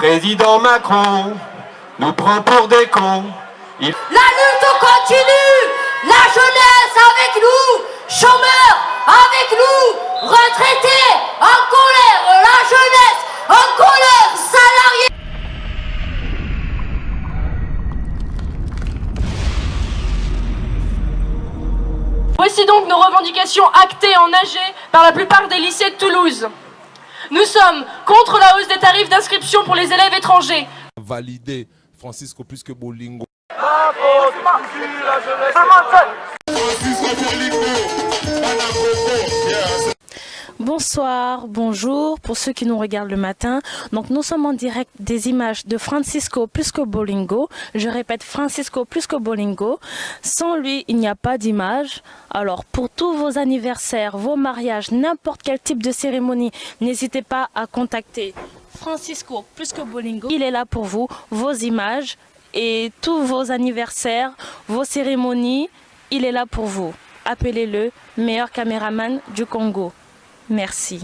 président Macron nous prend pour des cons. La lutte continue, la jeunesse avec nous, chômeurs avec nous, retraités en colère, la jeunesse en colère, salariés. Voici donc nos revendications actées en AG par la plupart des lycées de Toulouse. Nous sommes contre la hausse des tarifs d'inscription pour les élèves étrangers. Valider Francisco plus que Bolingo. Bonsoir, bonjour pour ceux qui nous regardent le matin. Donc nous sommes en direct des images de Francisco plus que Bolingo. Je répète, Francisco plus que Bolingo. Sans lui, il n'y a pas d'image. Alors pour tous vos anniversaires, vos mariages, n'importe quel type de cérémonie, n'hésitez pas à contacter Francisco plus que Bolingo. Il est là pour vous, vos images et tous vos anniversaires, vos cérémonies, il est là pour vous. Appelez-le meilleur caméraman du Congo. Merci.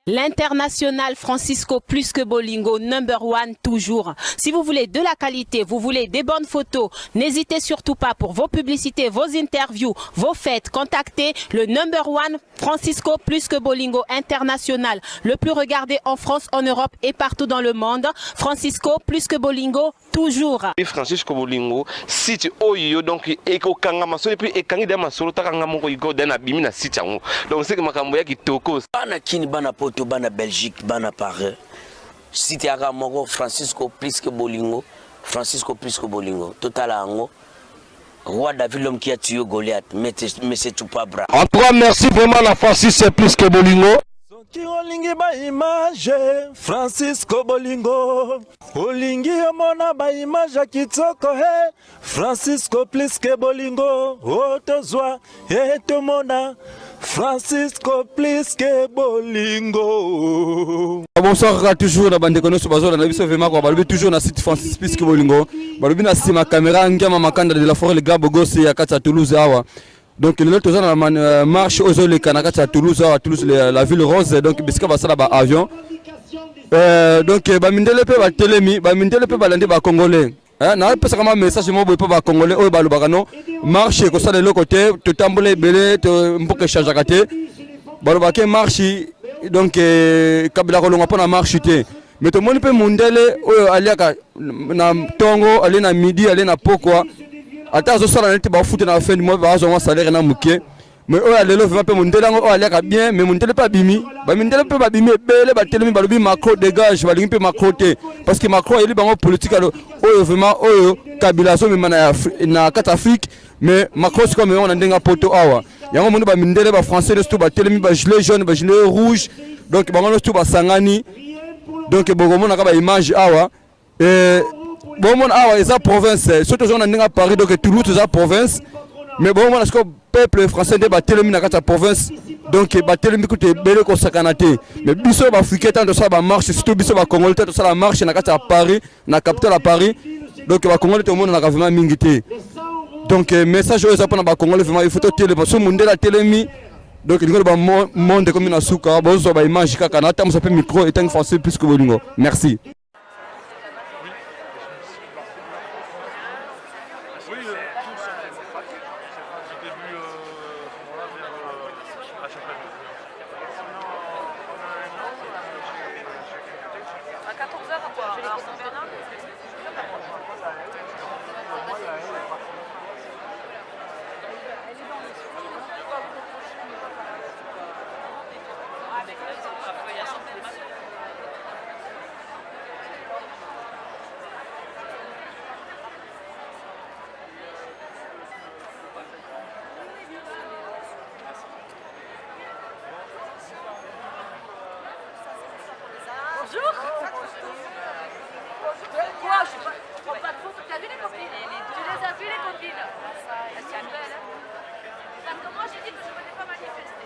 L'international Francisco plus que Bolingo, #1 toujours. Si vous voulez de la qualité, vous voulez des bonnes photos, n'hésitez surtout pas pour vos publicités, vos interviews, vos fêtes. Contactez le #1 Francisco plus que Bolingo international. Le plus regardé en France, en Europe et partout dans le monde. Francisco plus que Bolingo toujours. Francisco Bolingo, site oyo donc eko kanga masolo puis ekangi de masolo takanga moko iko dana bimi na site yango. Donc c'est que makambo ya kitoko. Bana kini bana poto bana Belgique bana Paris. Site ya moko Francisco plus que Bolingo, Francisco plus que Bolingo. Total ango. Roi David l'homme qui a tué Goliath, mais c'est tout pas bras. En tout cas, merci vraiment la Francisco plus que Bolingo. Qui olingi ba image Francisco Bolingo olingi omona ba image kitoko he Francisco plus que Bolingo otozwa etomona Francisco plus que Bolingo. Bonsoir toujours na bande kono so bazola na biso vraiment ko balobi toujours na site Francisco plus que Bolingo balobi na sima caméra ngama makanda de la forêt le gabo gosse ya kata Toulouse awa. Donc le lot dans la marche aux les Kanakata à Toulouse, la ville rose, donc bisca va ça là-bas avion. Donc bamindele pe ba telemi, bamindele pe balande ba congolais. Hein, na pesa kama message mo boy pe ba congolais o ba lobakano marche ko ça de l'autre côté, to tambole belé to mboke charge akate. Ba lobake marche donc kabila ko longa pona marche té. Mais to moni pe mundele o aliaka na tongo, ali na midi, ali na pokwa. Attends, ça la nette ba foot na fin du mois ba zo salaire na muke mais o alelo va pe mondela ngo o aleka bien mais mondela pas bimi ba mondela pe ba bimi bele ba telemi ba lobi Macron dégage ba lingi pe Macron té parce que Macron il bango politique o vraiment o kabila so même na kata Afrique mais Macron c'est comme on ndenga poto awa yango mondo ba mindele ba français de tout ba telemi ba gilet jaune ba gilet rouge donc bango tout ba sangani donc bogomo na ka ba image awa bon mon awa esa province surtout on a Paris donc Toulouse esa province mais bon mon est-ce que peuple français de batelemi na kata province donc batelemi kote bele ko sakanate mais biso ba africain tant de ça ba marche surtout biso ba congolais tant de ça la marche na kata Paris na capitale à Paris donc ba congolais tout le monde na vraiment mingité donc message aux apana ba congolais vraiment il faut télé parce que monde la télémi donc il y a ba monde comme na suka bozo ba image kaka na tam ça peut micro et tant français plus que Bolingo merci. Bonjour. Quoi? Je prends pas de photos. Tu as vu les copines? Tu les as vu les copines? Elles sont belles. Parce que moi j'ai dit que je ne venais pas manifester.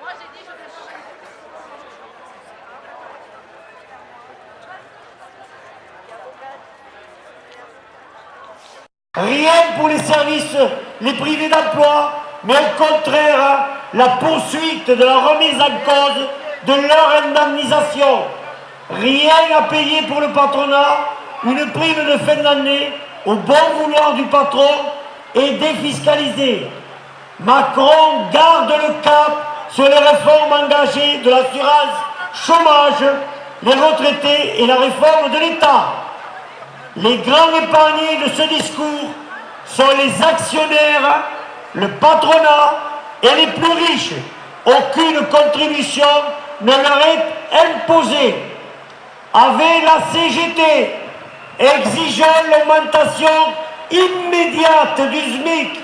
Moi j'ai dit je vais chier. Rien pour les services, les privés d'emploi, mais au contraire, la poursuite de la remise en cause de leur indemnisation. rien à payer pour le patronat, une prime de fin d'année au bon vouloir du patron est défiscalisée. Macron garde le cap sur les réformes engagées de l'assurance chômage, les retraités et la réforme de l'État. Les grands épargnés de ce discours sont les actionnaires, le patronat et les plus riches. Aucune contribution ne leur est imposée. Avec la CGT, exigeons l'augmentation immédiate du SMIC,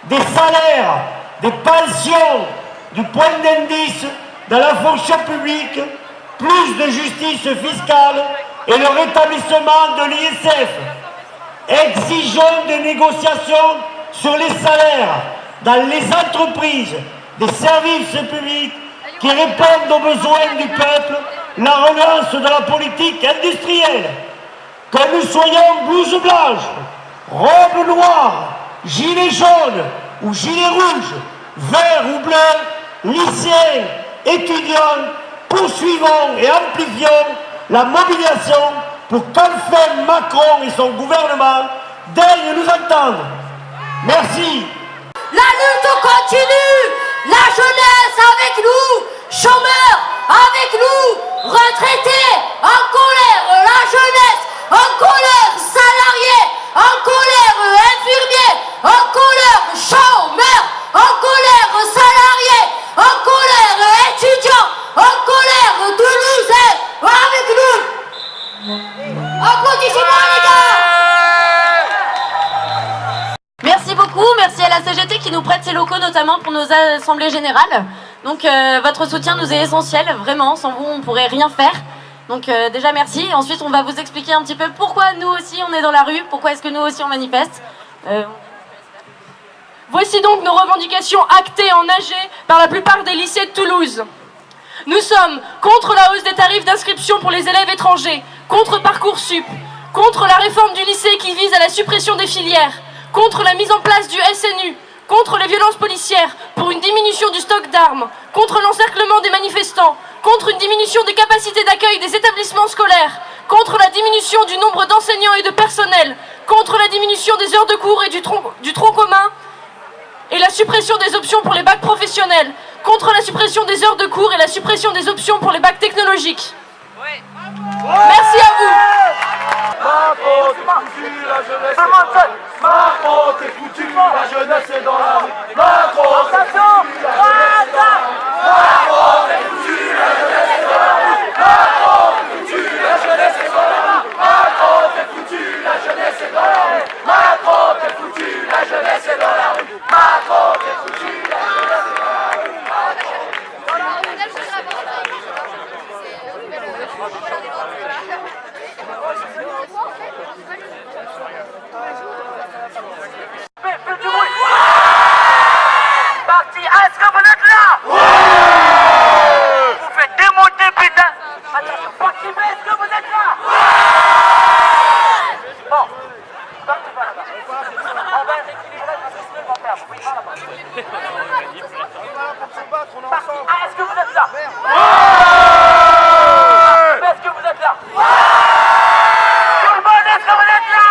des salaires, des pensions, du point d'indice dans la fonction publique, plus de justice fiscale et le rétablissement de l'ISF. Exigeons des négociations sur les salaires dans les entreprises, des services publics qui répondent aux besoins du peuple, la relance de la politique industrielle. Que nous soyons blouse blanche, robe noire, gilet jaune ou gilet rouge, vert ou bleu, lycéens, étudiants, poursuivons et amplifions la mobilisation pour qu'enfin Macron et son gouvernement daignent nous entendre. Merci. La lutte continue, la jeunesse avec nous, chômeurs avec nous, retraités en colère, la jeunesse en colère, salariés en colère, infirmiers en colère, chômeurs en colère, salariés en colère, étudiants en colère, Toulousains avec nous. Applaudissez-moi les gars. Merci beaucoup, merci à la CGT qui nous prête ses locaux notamment pour nos assemblées générales. Donc votre soutien nous est essentiel, vraiment, sans vous on ne pourrait rien faire. Donc déjà merci, ensuite on va vous expliquer un petit peu pourquoi nous aussi on est dans la rue, pourquoi est-ce que nous aussi on manifeste. Voici donc nos revendications actées en AG par la plupart des lycées de Toulouse. Nous sommes contre la hausse des tarifs d'inscription pour les élèves étrangers, contre Parcoursup, contre la réforme du lycée qui vise à la suppression des filières, contre la mise en place du SNU, contre les violences policières, pour une diminution du stock d'armes, contre l'encerclement des manifestants, contre une diminution des capacités d'accueil des établissements scolaires, contre la diminution du nombre d'enseignants et de personnel, contre la diminution des heures de cours et du tronc commun, et la suppression des options pour les bacs professionnels, contre la suppression des heures de cours et la suppression des options pour les bacs technologiques. Merci à vous. Macron, t'es foutu, la jeunesse est dans la rue. Macron, t'es foutu, la jeunesse est dans la rue. Macron, t'es foutu, la jeunesse est dans la rue. Macron, t'es foutu, la jeunesse est dans la rue. Macron, t'es foutu, la jeunesse est dans la rue. Macron, t'es foutu, la jeunesse est dans la rue. Macron, t'es foutu, la jeunesse est dans la rue. Macron, t'es foutu, la jeunesse est dans la rue. Faites du bruit. Parti, est-ce que vous êtes là? Vous faites démonter, putain. Attention, parti, mais est-ce que vous êtes là? Bon, parti, va là-bas. On va rééquilibrer parce que sinon on va perdre. Oui, va là-bas. Parti, est-ce que vous êtes là? Est-ce que vous êtes là? Tout le monde, est-ce que vous êtes là?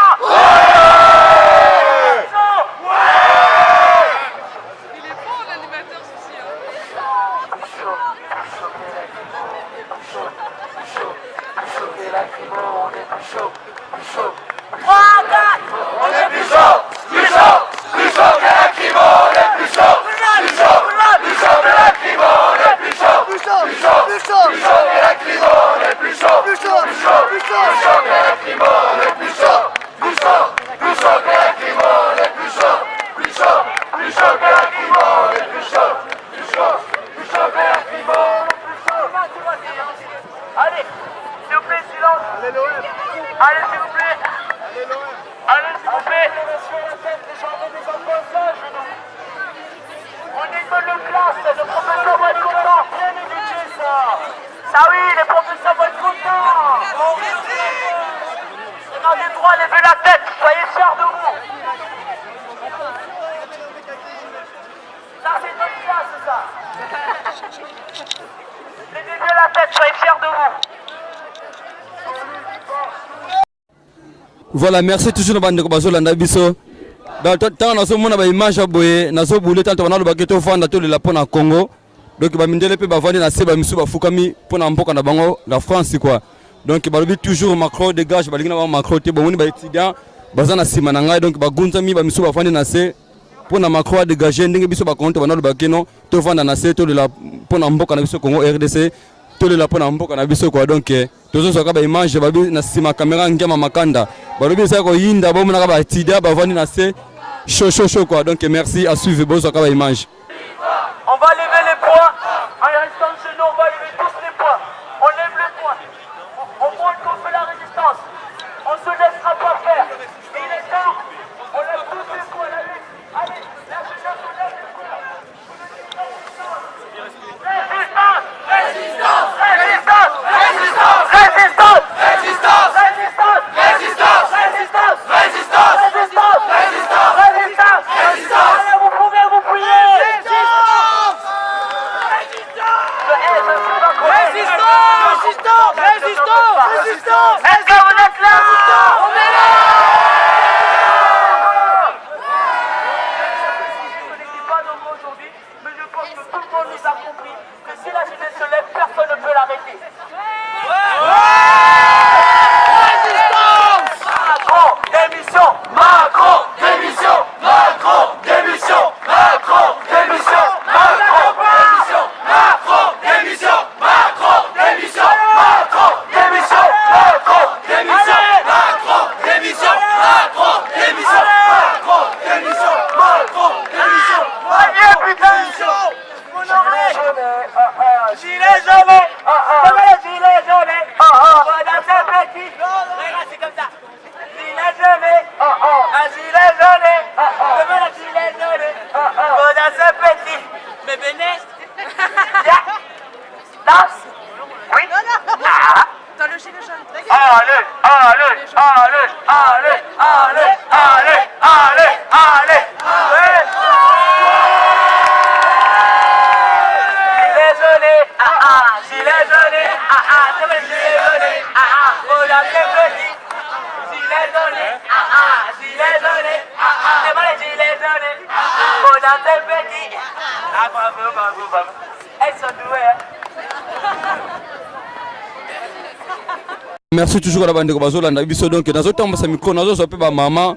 On est plus chaud, plus chaud, plus chaud que la crimo, on est plus chaud, plus chaud, plus chaud que la crimo, on est plus chaud, plus chaud, plus chaud, plus chaud, plus chaud que la crimo, on est plus chaud, plus chaud, plus chaud, plus chaud que la crimo, on est plus chaud, plus chaud, plus chaud que la crimo, on est plus chaud, plus chaud, plus chaud que la crimo, on est plus chaud, plus chaud, plus chaud que la crimo, on est plus chaud. Allez, s'il vous plaît, silence. Allez, s'il vous plaît. Allez, s'il vous plaît. On est une bonne classe, le professeur va être content. Bien éduqué, ça. Ça oui, les professeurs vont être contents. Voilà, merci toujours na bande ko bazolanda biso. Tant nazomona ba image aboye nazobule tant bana lobaki to fanda to lela pona Congo. Donc ba mindele pe bavandi na seba misu bafukami pona mboka na bango la France quoi. Donc balobi toujours Macron dégage balingi na ba Macron te bomoni ba étudiant bazana sima na ngai donc bagunza mi ba misu bafandi na se pona Macron dégager ndenge biso ba compte bana lobaki no to fanda na se to lela pona mboka na biso Congo RDC to lela pona mboka na biso quoi donc tozo soka ba image babi na sima caméra ngema makanda balobi ça ko yinda bomona ka ba étudiant bavandi na se chaud quoi donc merci à suivre bozo soka ba image. On va lever les poings. En restant chez nous, on va lever tous les poings. On lève les poings. On montre qu'on fait la résistance. On ne se laissera pas faire. Il est temps. On lève tous les poings. Allez, la jeunesse, on lève les poings. Résistance. Résistance. Résistance. Résistance. Résistance. Résistance. Résistance. Résistance. Résistance. Résistance. Résistance. Résistance. Résistance. Résistance. Allez, vous pouvez vous prier. Résistance! Résistance! Résistance! Est-ce que vous êtes là? On est là! Je ne suis pas nombreux aujourd'hui, mais je pense que tout le monde nous a compris que si la jeunesse se lève, personne ne peut l'arrêter. Résistance! Macron, démission! Macron, démission! Macron, démission! Macron, démission! Macron, démission! Macron, démission! Macron, démission! Macron, démission! Macron, démission! Macron, démission! Macron, démission! Macron, démission! Macron, démission! Allez, putain! Gilet jaune! Gilet jaune! Voilà ce petit! Regarde, c'est comme ça! Gilet jaune! Un gilet jaune! Demain, le gilet jaune! Voilà ce petit! Mais venez! Viens! Danse! Oui? Dans le gilet jaune. Allez, allez, allez, allez, allez, allez, allez, allez, allez. Gilet jaune, gilet jaune, c'est vrai, gilet jaune, voilà c'est petit. Gilet jaune, gilet jaune, c'est vrai, gilet jaune, voilà c'est petit. Ah, bravo, bravo, bravo. Elles sont douées, hein. Merci toujours à la bande de bazolanda biso donc dans autant sa micro nazo sope ba maman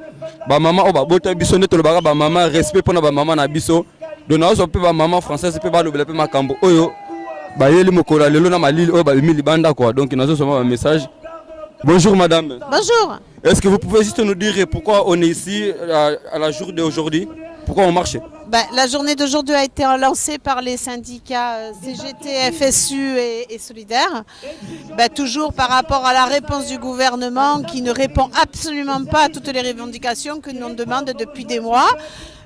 o ba bota biso neto le ba maman respect pour na ba maman na biso donc nazo sope ba maman française pe ba le pe makambo oyo ba yeli mokola lelo na malili o ba mili banda quoi donc nazo sope un message. Bonjour madame. Bonjour. Est-ce que vous pouvez juste nous dire pourquoi on est ici à la journée d'aujourd'hui? Pourquoi on marche? La journée d'aujourd'hui a été lancée par les syndicats CGT, FSU et Solidaires, toujours par rapport à la réponse du gouvernement qui ne répond absolument pas à toutes les revendications que nous on demande depuis des mois.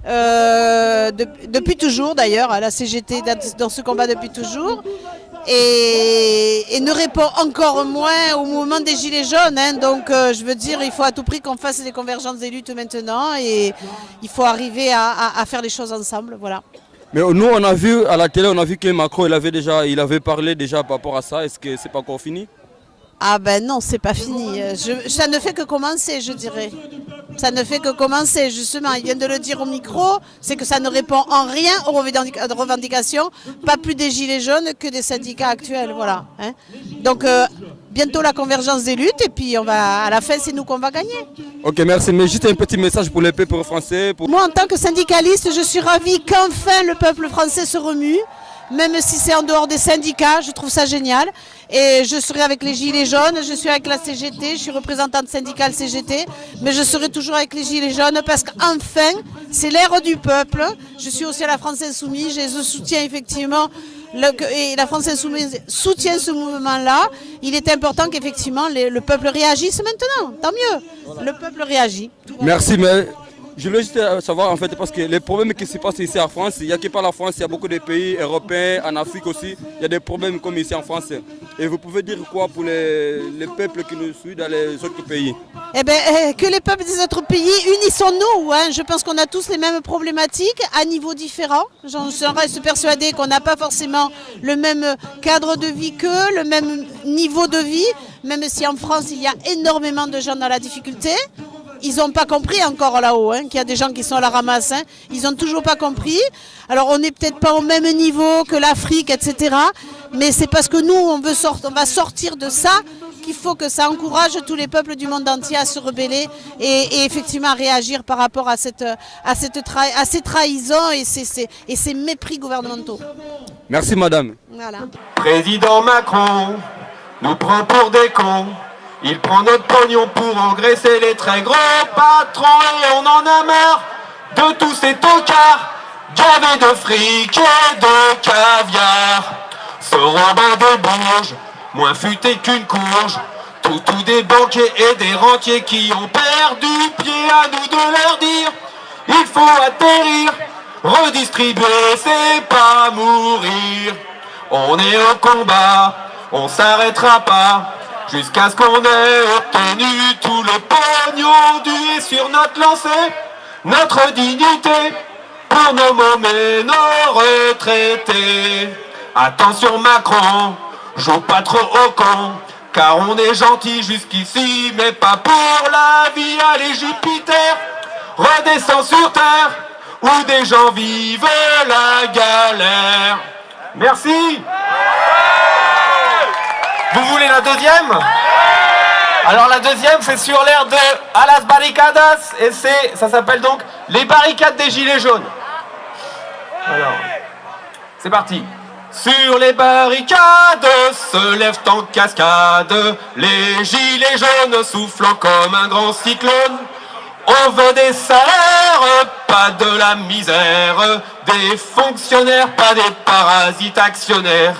Depuis toujours d'ailleurs, la CGT dans ce combat depuis toujours. Et ne répond encore moins au mouvement des Gilets jaunes. Donc je veux dire, il faut à tout prix qu'on fasse des convergences des luttes maintenant et il faut arriver à faire les choses ensemble. Voilà. Mais nous on a vu à la télé, on a vu que Macron il avait parlé déjà par rapport à ça. Est-ce que c'est pas encore fini? Ah ben non, c'est pas fini. Ça ne fait que commencer, je dirais. Ça ne fait que commencer, justement. Il vient de le dire au micro, c'est que ça ne répond en rien aux revendications, pas plus des Gilets jaunes que des syndicats actuels. Voilà. Donc bientôt la convergence des luttes et puis à la fin, c'est nous qu'on va gagner. Ok, merci. Mais juste un petit message pour les peuples français. Moi, en tant que syndicaliste, je suis ravie qu'enfin le peuple français se remue. Même si c'est en dehors des syndicats, je trouve ça génial. Et je serai avec les Gilets jaunes, je suis avec la CGT, je suis représentante syndicale CGT, mais je serai toujours avec les Gilets jaunes parce qu'enfin, c'est l'ère du peuple. Je suis aussi à la France Insoumise, je soutiens effectivement, et la France Insoumise soutient ce mouvement-là. Il est important qu'effectivement le peuple réagisse maintenant, tant mieux. Le peuple réagit. Merci, mais Je voulais juste savoir en fait, parce que les problèmes qui se passent ici en France, il n'y a que pas la France, il y a beaucoup de pays européens, en Afrique aussi, il y a des problèmes comme ici en France. Et vous pouvez dire quoi pour les peuples qui nous suivent dans les autres pays? Eh bien, que les peuples des autres pays, unissons-nous. Hein. Je pense qu'on a tous les mêmes problématiques à niveaux différents. J'en reste persuadée qu'on n'a pas forcément le même cadre de vie qu'eux, le même niveau de vie, même si en France, il y a énormément de gens dans la difficulté. Ils n'ont pas compris encore là-haut, hein, qu'il y a des gens qui sont à la ramasse. Hein. Ils n'ont toujours pas compris. Alors on n'est peut-être pas au même niveau que l'Afrique, etc. Mais c'est parce que nous, on va sortir de ça qu'il faut que ça encourage tous les peuples du monde entier à se rebeller et effectivement à réagir par rapport à ces trahisons et ces mépris gouvernementaux. Merci madame. Voilà. Président Macron nous prend pour des cons. Il prend notre pognon pour engraisser les très gros patrons. Et on en a marre de tous ces tocards gavés de fric et de caviar. Ce Robin des Bourges, moins futé qu'une courge. Tout des banquiers et des rentiers qui ont perdu pied. À nous de leur dire, il faut atterrir. Redistribuer, c'est pas mourir. On est au combat, on s'arrêtera pas. Jusqu'à ce qu'on ait obtenu tout le pognon dû sur notre lancée, notre dignité, pour nos mômes et nos retraités. Attention Macron, joue pas trop au con, car on est gentil jusqu'ici, mais pas pour la vie. Allez Jupiter, redescends sur terre, où des gens vivent la galère. Merci. Vous voulez la deuxième? Alors la deuxième, c'est sur l'air de A las barricadas, et ça s'appelle donc Les barricades des gilets jaunes. Alors, c'est parti. Sur les barricades se lèvent en cascade les gilets jaunes soufflant comme un grand cyclone. On veut des salaires, pas de la misère, des fonctionnaires, pas des parasites actionnaires.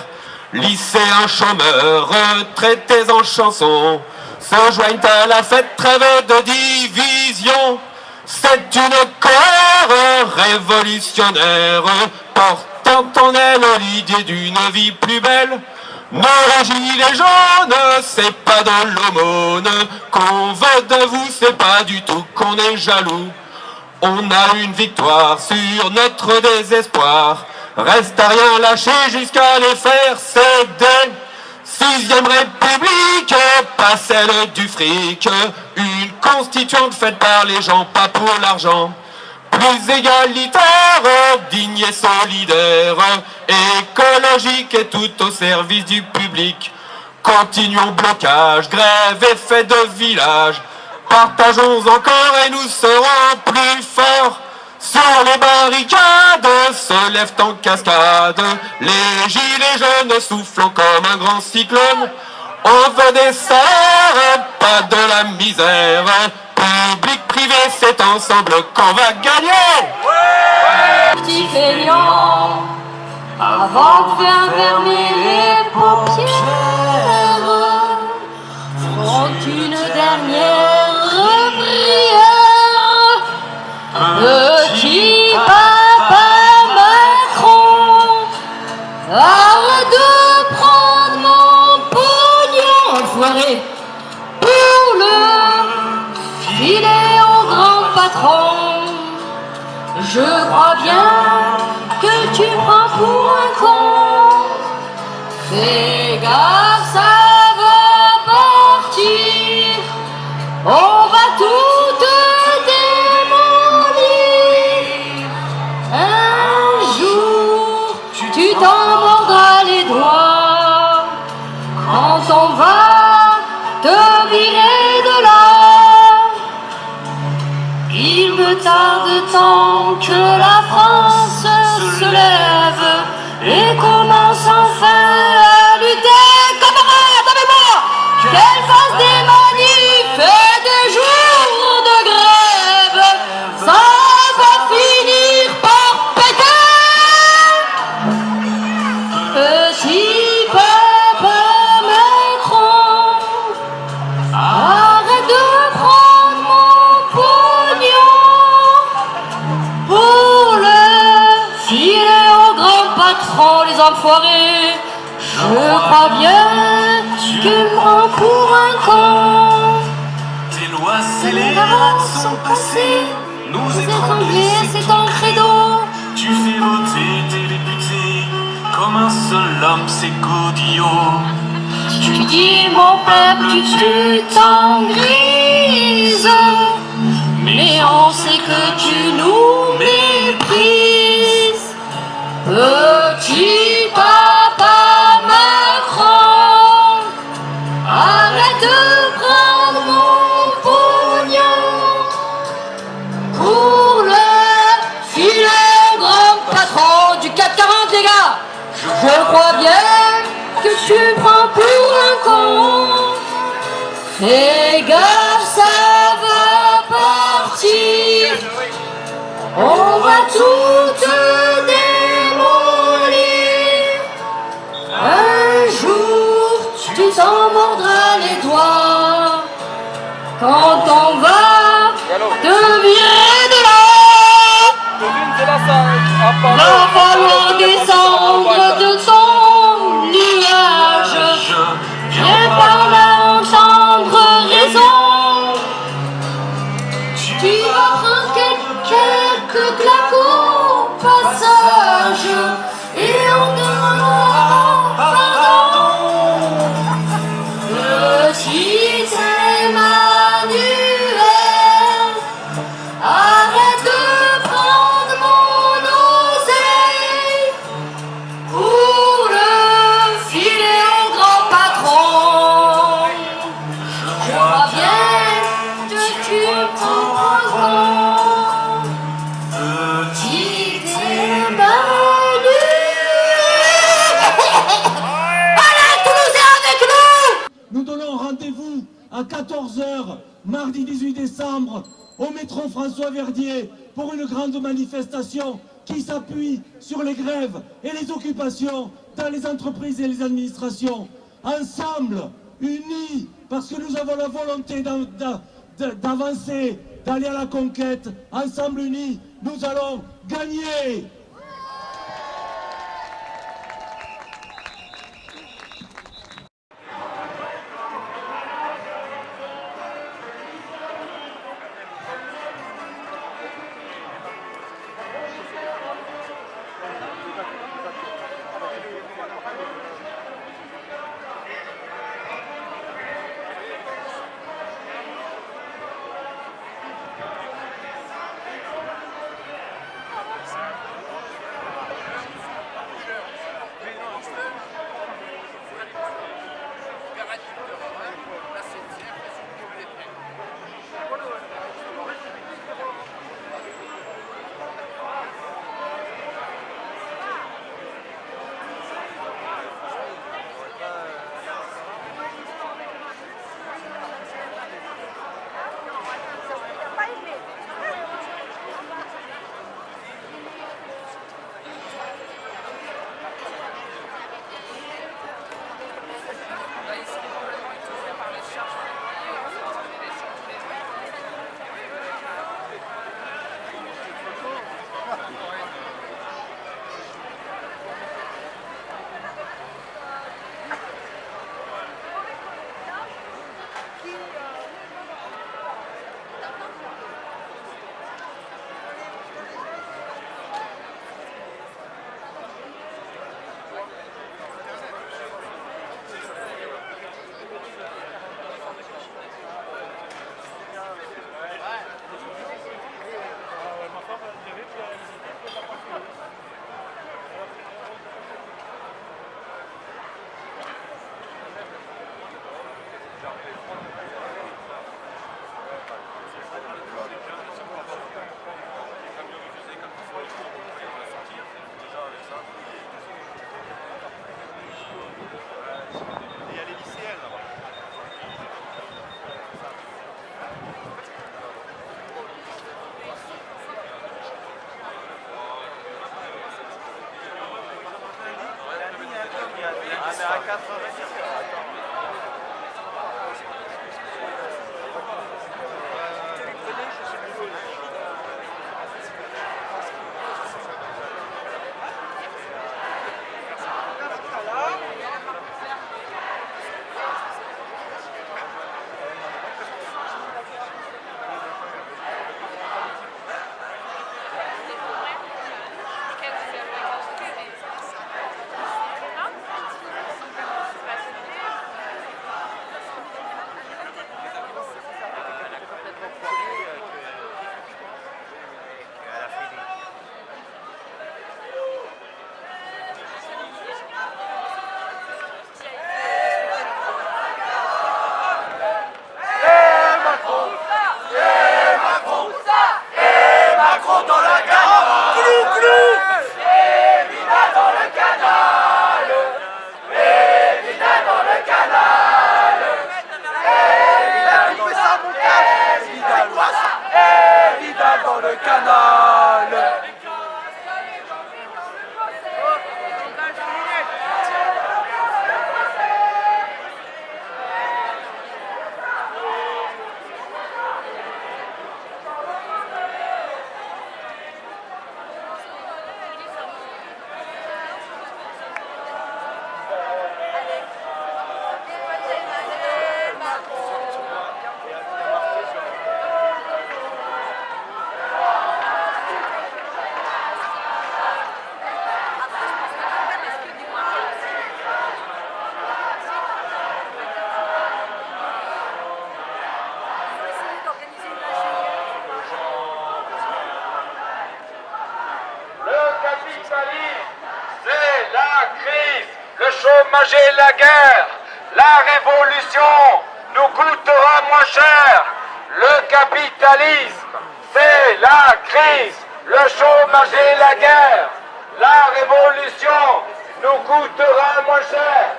Lycéens, chômeurs, retraités en chanson, se joignent à la fête, trêve de division. C'est une colère révolutionnaire, portant en elle l'idée d'une vie plus belle. Nos gilets jaunes, c'est pas de l'aumône qu'on veut de vous, c'est pas du tout qu'on est jaloux. On a une victoire sur notre désespoir. Reste à rien lâcher jusqu'à les faire céder. 6ème République, pas celle du fric. Une constituante faite par les gens, pas pour l'argent. Plus égalitaire, digne et solidaire, écologique et tout au service du public. Continuons blocage, grève et fête de village. Partageons encore et nous serons plus forts. Sur les barricades se lèvent en cascade les gilets jaunes soufflant comme un grand cyclone. On veut des salaires, pas de la misère. Public, privé, c'est ensemble qu'on va gagner. Petit feignant, avant de faire fermer les paupières, font une dernière prière. Petit papa Macron, arrête de prendre mon pognon, enfoiré, pour le filer au grand patron. Je crois bien que tu prends pour un con. Fais gaffe, ça va partir. On va tout démolir. Un jour, tu t'en mordras les doigts quand on va te virer de là. Il me tarde tant que la France se lève et commence enfin à lutter. Camarades, avec moi, qu'elle fasse des manifs et des jours de grève, ça va finir par péter. Petit papa Macron, arrête de prendre mon pognon. enfoirés. Je crois bien que tu me prends pour un con. Tes lois scélérates sont passées, nous étrangler c'est ton credo. Tu fais voter tes députés comme un seul homme, c'est Godillot. Tu dis mon peuple, tu t'en grises, mais on sait que tu nous méprises. Petit papa Macron, arrête de prendre mon pognon pour le filer au grand patron du 440, les gars. Je crois bien que tu prends pour un con. Fais gaffe, ça va partir. On va tout te démolir. Un jour, tu t'en mordras les doigts quand on va te virer de là. La voix descendre de ton nuage. Viens par là entendre raison. Tu vas prendre quelques claques au passage et on demandera pardon. Petit Emmanuel, arrête de prendre mon oseille pour le filer au grand patron. Je crois bien que tu me prends un con. Petit Emmanuel. Voilà, Toulouse est avec nous. Nous donnons rendez-vous à 14 h, mardi 18 décembre, au métro François Verdier, pour une grande manifestation qui s'appuie sur les grèves et les occupations dans les entreprises et les administrations. Ensemble, unis, parce que nous avons la volonté d'avancer, d'aller à la conquête. Ensemble, unis, nous allons gagner. à 4 h. le canal. C'est la crise, le chômage et la guerre. La révolution nous coûtera moins cher. Le capitalisme, c'est la crise, le chômage et la guerre. La révolution nous coûtera moins cher. Le capitalisme, c'est la crise, le chômage et la guerre. La révolution nous coûtera moins cher.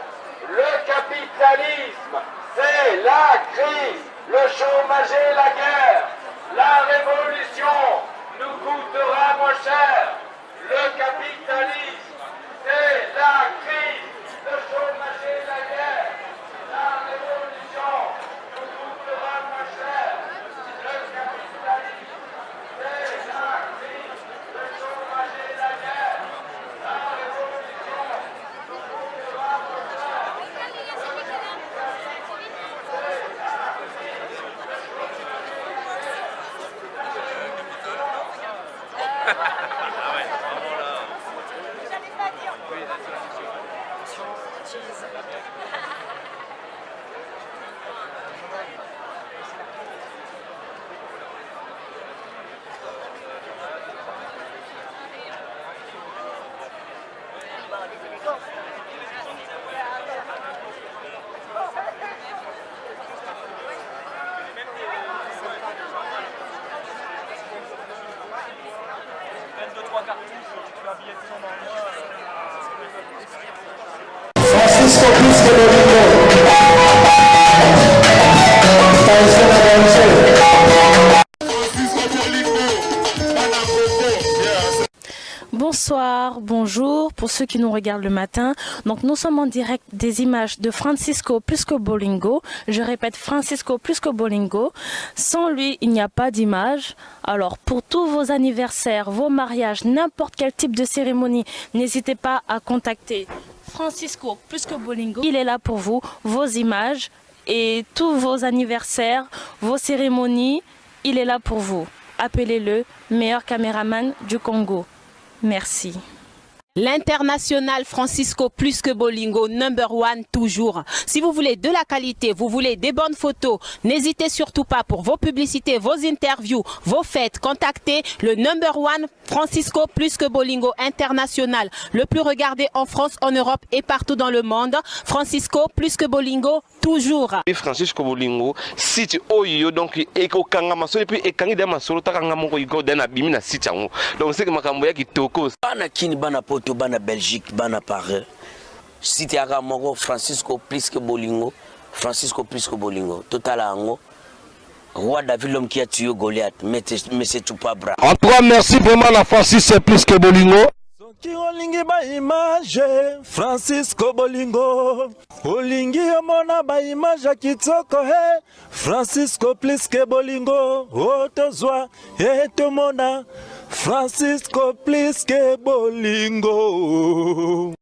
Le capitalisme, c'est la crise, le chômage et la guerre. La révolution nous coûtera moins cher. Le capitalisme, c'est la crise, le chômage et la guerre. La révolution nous coûtera moins cher. Le capitalisme, c'est la crise, le chômage et la guerre. Francisco Pisco Bolingo. Bonsoir, bonjour pour ceux qui nous regardent le matin. Donc nous sommes en direct des images de Francisco Pisco Bolingo. Je répète, Francisco Pisco Bolingo. Sans lui, il n'y a pas d'image. Alors pour tous vos anniversaires, vos mariages, n'importe quel type de cérémonie, n'hésitez pas à contacter Francisco Pisco Bolingo. Il est là pour vous, vos images et tous vos anniversaires, vos cérémonies. Il est là pour vous. Appelez-le, meilleur caméraman du Congo. Merci. L'international Francisco Pisco Bolingo, #1 toujours. Si vous voulez de la qualité, vous voulez des bonnes photos, n'hésitez surtout pas pour vos publicités, vos interviews, vos fêtes. Contactez le #1 Francisco Pisco Bolingo international, le plus regardé en France, en Europe et partout dans le monde. Francisco Pisco Bolingo toujours. Francisco Bolingo, site oyo donc eko kanga masolo puis ekangi de masolo takanga moko iko dana bimina site yango. Donc c'est que makambo ya kitoko. Bana kini bana poto bana Belgique bana Paris. Site ya moko Francisco Pisco Bolingo, Francisco Pisco Bolingo. Total ango. Roi David l'homme qui a tué Goliath, mais c'est tout pas bras. En tout cas, merci vraiment la Francisco Pisco Bolingo. Soki olingi ba image Francisco Bolingo, olingi omona ba image kitoko he Francisco Pisco Bolingo, otozwa etomona Francisco Pisco Bolingo.